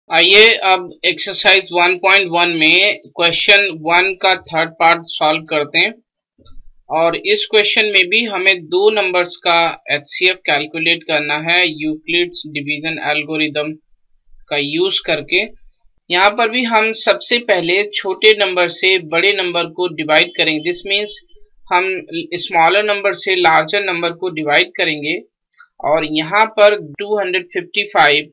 आइए अब एक्सरसाइज 1.1 में क्वेश्चन 1 का थर्ड पार्ट सॉल्व करते हैं। और इस क्वेश्चन में भी हमें दो नंबर्स का एचसीएफ कैलकुलेट करना है यूक्लिड्स डिवीजन एल्गोरिदम का यूज करके। यहाँ पर भी हम सबसे पहले छोटे नंबर से बड़े नंबर को डिवाइड करेंगे। दिस मीन्स हम स्मॉलर नंबर से लार्जर नंबर को डिवाइड करेंगे। और यहाँ पर 255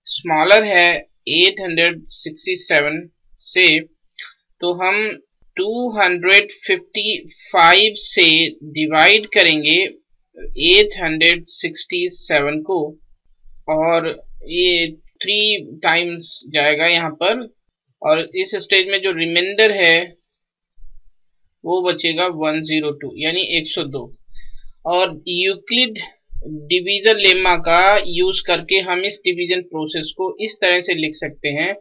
स्मॉलर है 867 से, तो हम 255 से डिवाइड करेंगे 867 को, और ये 3 टाइम्स जाएगा यहाँ पर। और इस स्टेज में जो रिमाइंडर है वो बचेगा 102 यानी 102। और यूक्लिड डिवीजन लेमा का यूज करके हम इस डिवीजन प्रोसेस को इस तरह से लिख सकते हैं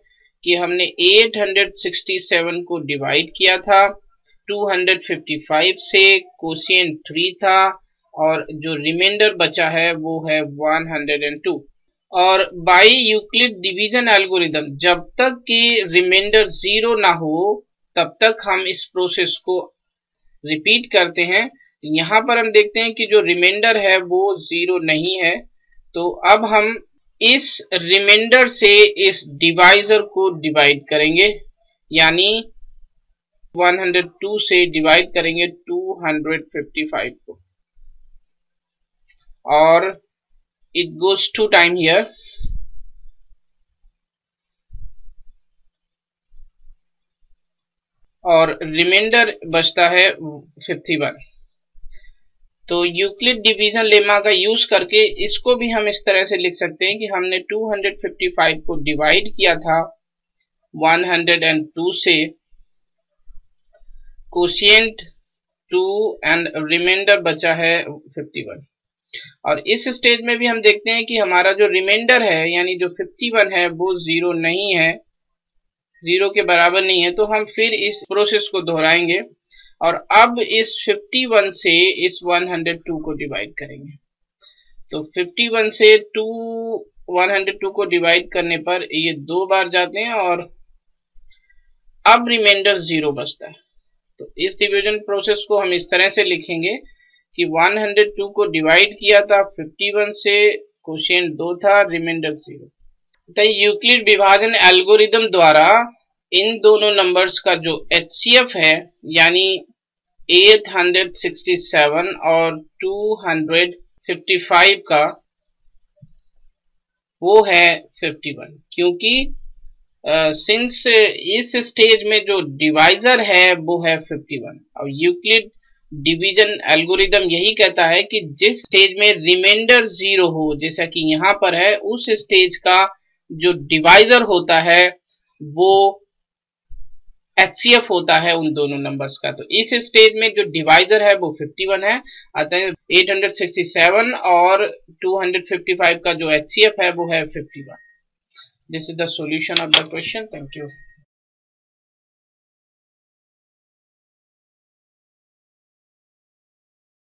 कि हमने 867 को डिवाइड किया था 255 से, कोशिएंट 3 था, और जो रिमाइंडर बचा है वो है 102। और बाय यूक्लिड डिवीजन एल्गोरिदम जब तक कि रिमाइंडर 0 ना हो तब तक हम इस प्रोसेस को रिपीट करते हैं। यहाँ पर हम देखते हैं कि जो रिमाइंडर है वो 0 नहीं है, तो अब हम इस रिमाइंडर से इस डिवाइजर को डिवाइड करेंगे, यानी 102 से डिवाइड करेंगे 255 को, और इट गोज 2 टाइम हियर। और रिमाइंडर बचता है 51। तो यूक्लिड डिवीजन लेमा का यूज करके इसको भी हम इस तरह से लिख सकते हैं कि हमने 255 को डिवाइड किया था 102 से, कोशिएंट 2 एंड रिमाइंडर बचा है 51। और इस स्टेज में भी हम देखते हैं कि हमारा जो रिमाइंडर है यानी जो 51 है वो 0 नहीं है, 0 के बराबर नहीं है, तो हम फिर इस प्रोसेस को दोहराएंगे और अब इस 51 से इस 102 को डिवाइड करेंगे। तो 51 से 102 को डिवाइड करने पर ये 2 बार जाते हैं और अब रिमाइंडर 0 बचता है। तो इस डिवीजन प्रोसेस को हम इस तरह से लिखेंगे कि 102 को डिवाइड किया था 51 से, कोशिएंट 2 था, रिमाइंडर 0। तो यूक्लिड विभाजन एल्गोरिदम द्वारा इन दोनों नंबर्स का जो एचसीएफ है यानी 867 और 255 का वो है 51, क्योंकि सिंस इस स्टेज में जो डिवाइजर है वो है 51। और यूक्लिड डिवीजन एल्गोरिदम यही कहता है कि जिस स्टेज में रिमाइंडर 0 हो, जैसा कि यहाँ पर है, उस स्टेज का जो डिवाइजर होता है वो एचसीएफ होता है उन दोनों नंबर्स का। तो इस स्टेज में जो डिवाइजर है वो 51 है, अतः 867 और 255 का जो एचसीएफ है वो है 51। This is the solution of the question. Thank you.